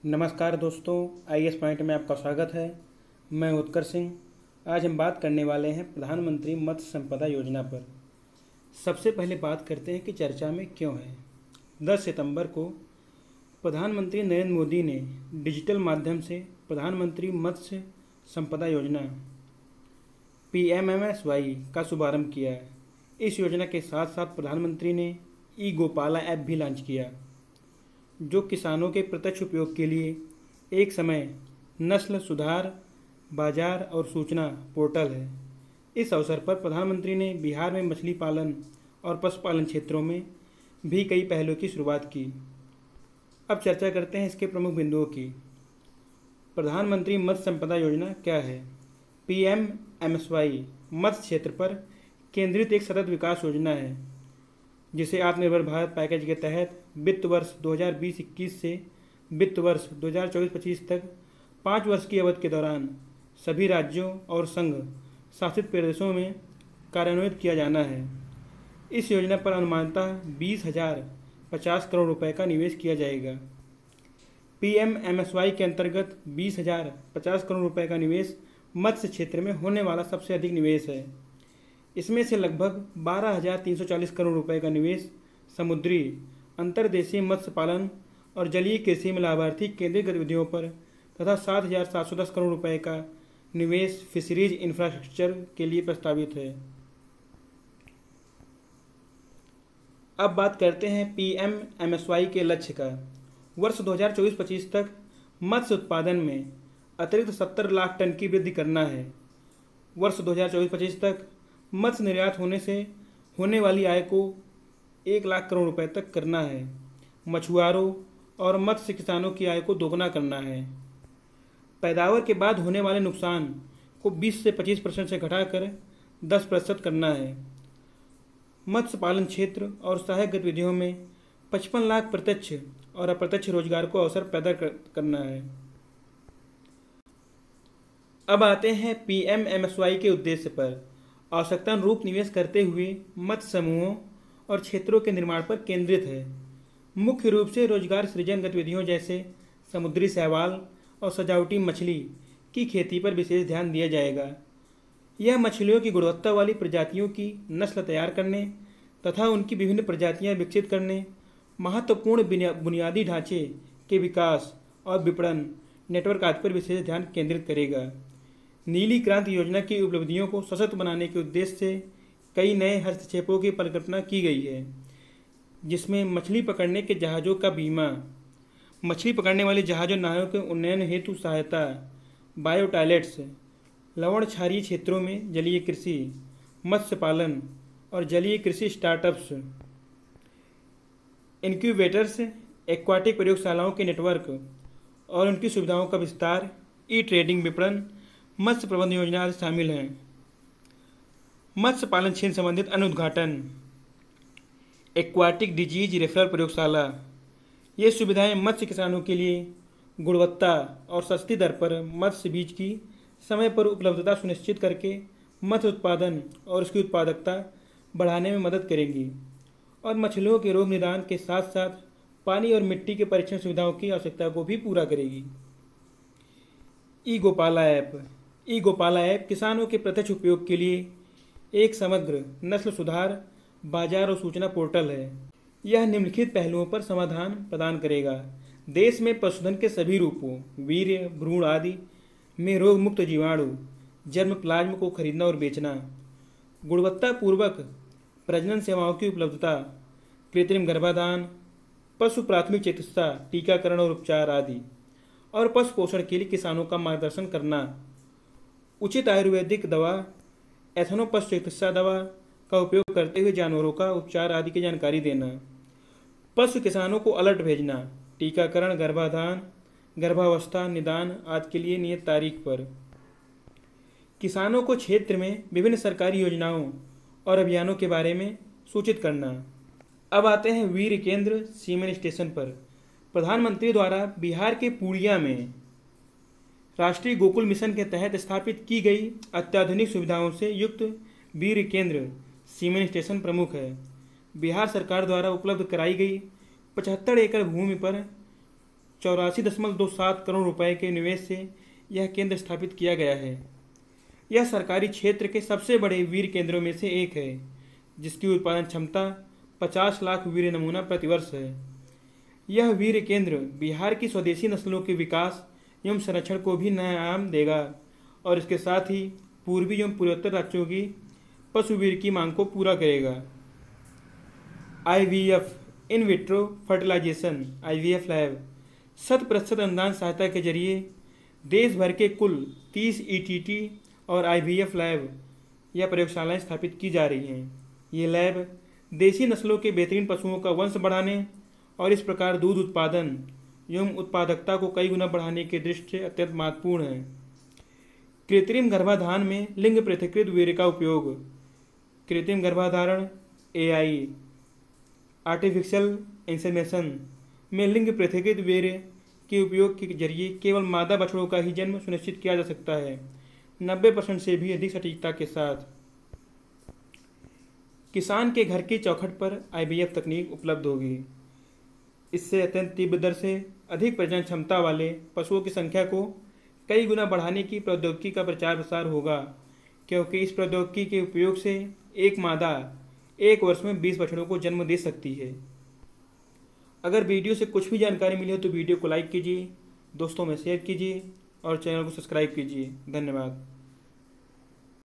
नमस्कार दोस्तों, IAS point में आपका स्वागत है। मैं उत्कर्ष सिंह। आज हम बात करने वाले हैं प्रधानमंत्री मत्स्य संपदा योजना पर। सबसे पहले बात करते हैं कि चर्चा में क्यों है। 10 सितंबर को प्रधानमंत्री नरेंद्र मोदी ने डिजिटल माध्यम से प्रधानमंत्री मत्स्य संपदा योजना PMMSY का शुभारंभ किया है। इस योजना के साथ साथ प्रधानमंत्री ने ई गोपाला ऐप भी लॉन्च किया, जो किसानों के प्रत्यक्ष उपयोग के लिए एक समय नस्ल सुधार बाजार और सूचना पोर्टल है। इस अवसर पर प्रधानमंत्री ने बिहार में मछली पालन और पशुपालन क्षेत्रों में भी कई पहलों की शुरुआत की। अब चर्चा करते हैं इसके प्रमुख बिंदुओं की। प्रधानमंत्री मत्स्य संपदा योजना क्या है? PMMSY मत्स्य क्षेत्र पर केंद्रित एक सतत विकास योजना है, जिसे आत्मनिर्भर भारत पैकेज के तहत वित्त वर्ष 2020-21 से वित्त वर्ष 2024-25 तक 5 वर्ष की अवधि के दौरान सभी राज्यों और संघ शासित प्रदेशों में कार्यान्वित किया जाना है। इस योजना पर अनुमानतः 20,050 करोड़ रुपए का निवेश किया जाएगा। PMMSY के अंतर्गत 20,050 करोड़ रुपए का निवेश मत्स्य क्षेत्र में होने वाला सबसे अधिक निवेश है। इसमें से लगभग 12,340 करोड़ रुपए का निवेश समुद्री अंतर्देशीय मत्स्य पालन और जलीय कृषि में लाभार्थी केंद्रीय गतिविधियों पर तथा 7,710 करोड़ रुपए का निवेश फिशरीज इंफ्रास्ट्रक्चर के लिए प्रस्तावित है। अब बात करते हैं PMMSY के लक्ष्य का। वर्ष 2024-25 तक मत्स्य उत्पादन में अतिरिक्त 70 लाख टन की वृद्धि करना है। वर्ष 2024-25 तक मत्स्य निर्यात होने से होने वाली आय को 1 लाख करोड़ रुपए तक करना है। मछुआरों और मत्स्य किसानों की आय को दोगुना करना है। पैदावार के बाद होने वाले नुकसान को 20 से 25% से घटाकर 10% करना है। मत्स्य पालन क्षेत्र और सहायक गतिविधियों में 55 लाख प्रत्यक्ष और अप्रत्यक्ष रोजगार को अवसर पैदा करना है। अब आते हैं PMMSY के उद्देश्य पर। आवश्यकता अनुरूप निवेश करते हुए मत्स्य समूहों और क्षेत्रों के निर्माण पर केंद्रित है। मुख्य रूप से रोजगार सृजन गतिविधियों जैसे समुद्री शैवाल और सजावटी मछली की खेती पर विशेष ध्यान दिया जाएगा। यह मछलियों की गुणवत्ता वाली प्रजातियों की नस्ल तैयार करने तथा उनकी विभिन्न प्रजातियां विकसित करने, महत्वपूर्ण बुनियादी ढांचे के विकास और विपणन नेटवर्क आदि पर विशेष ध्यान केंद्रित करेगा। नीली क्रांति योजना की उपलब्धियों को सशक्त बनाने के उद्देश्य से कई नए हस्तक्षेपों की परिकल्पना की गई है, जिसमें मछली पकड़ने के जहाज़ों का बीमा, मछली पकड़ने वाले जहाज़ों नावों के उन्नयन हेतु सहायता, बायो टॉयलेट्स, लवण क्षारीय क्षेत्रों में जलीय कृषि, मत्स्य पालन और जलीय कृषि स्टार्टअप्स, इनक्यूबेटर्स, एक्वाटिक प्रयोगशालाओं के नेटवर्क और उनकी सुविधाओं का विस्तार, ई ट्रेडिंग, विपणन, मत्स्य प्रबंधन योजना आदि शामिल हैं। मत्स्य पालन क्षेत्र संबंधित अनुद्घाटन, एक्वाटिक डिजीज रेफरल प्रयोगशाला। ये सुविधाएं मत्स्य किसानों के लिए गुणवत्ता और सस्ती दर पर मत्स्य बीज की समय पर उपलब्धता सुनिश्चित करके मत्स्य उत्पादन और उसकी उत्पादकता बढ़ाने में मदद करेंगी और मछलियों के रोग निदान के साथ साथ पानी और मिट्टी के परीक्षण सुविधाओं की आवश्यकता को भी पूरा करेगी। ई गोपाला ऐप किसानों के प्रत्यक्ष उपयोग के लिए एक समग्र नस्ल सुधार बाजार और सूचना पोर्टल है। यह निम्नलिखित पहलुओं पर समाधान प्रदान करेगा। देश में पशुधन के सभी रूपों, वीर्य, भ्रूण आदि में रोग मुक्त जीवाणु जर्म प्लाज्म को खरीदना और बेचना, गुणवत्तापूर्वक प्रजनन सेवाओं की उपलब्धता, कृत्रिम गर्भाधान, पशु प्राथमिक चिकित्सा, टीकाकरण और उपचार आदि, और पशु पोषण के लिए किसानों का मार्गदर्शन करना, उचित आयुर्वेदिक दवा, एथनो पशु चिकित्सा दवा का उपयोग करते हुए जानवरों का उपचार आदि की जानकारी देना, पशु किसानों को अलर्ट भेजना, टीकाकरण, गर्भाधान, गर्भावस्था निदान आदि के लिए नियत तारीख पर, किसानों को क्षेत्र में विभिन्न सरकारी योजनाओं और अभियानों के बारे में सूचित करना। अब आते हैं वीर केंद्र सीमेन स्टेशन पर। प्रधानमंत्री द्वारा बिहार के पूर्णिया में राष्ट्रीय गोकुल मिशन के तहत स्थापित की गई अत्याधुनिक सुविधाओं से युक्त वीर केंद्र सीमेन स्टेशन प्रमुख है। बिहार सरकार द्वारा उपलब्ध कराई गई 75 एकड़ भूमि पर 84.27 करोड़ रुपए के निवेश से यह केंद्र स्थापित किया गया है। यह सरकारी क्षेत्र के सबसे बड़े वीर्य केंद्रों में से एक है, जिसकी उत्पादन क्षमता 50 लाख वीर्य नमूना प्रतिवर्ष है। यह वीर्य केंद्र बिहार की स्वदेशी नस्लों के विकास एवं संरक्षण को भी नया आयाम देगा और इसके साथ ही पूर्वी एवं पूर्वोत्तर राज्यों की पशु वीर्य की मांग को पूरा करेगा। IVF in vitro fertilisation IVF lab 100% अनुदान सहायता के जरिए देश भर के कुल 30 ETT और IVF लैब या प्रयोगशालाएं स्थापित की जा रही हैं। ये लैब देसी नस्लों के बेहतरीन पशुओं का वंश बढ़ाने और इस प्रकार दूध उत्पादन एवं उत्पादकता को कई गुना बढ़ाने की दृष्टि से अत्यंत महत्वपूर्ण है। कृत्रिम गर्भाधान में लिंग पृथक्कृत वीर्य का उपयोग। कृत्रिम गर्भाधारण AI आर्टिफिशियल इंसेमिनेशन में लिंग पृथक्कृत वीर्य के उपयोग के जरिए केवल मादा बछड़ों का ही जन्म सुनिश्चित किया जा सकता है, 90% से भी अधिक सटीकता के साथ। किसान के घर की चौखट पर IVF तकनीक उपलब्ध होगी। इससे अत्यंत तीव्र दर से अधिक प्रजनन क्षमता वाले पशुओं की संख्या को कई गुना बढ़ाने की प्रौद्योगिकी का प्रचार प्रसार होगा, क्योंकि इस प्रौद्योगिकी के उपयोग से एक मादा एक वर्ष में 20 बछड़ों को जन्म दे सकती है। अगर वीडियो से कुछ भी जानकारी मिली हो तो वीडियो को लाइक कीजिए, दोस्तों में शेयर कीजिए और चैनल को सब्सक्राइब कीजिए। धन्यवाद।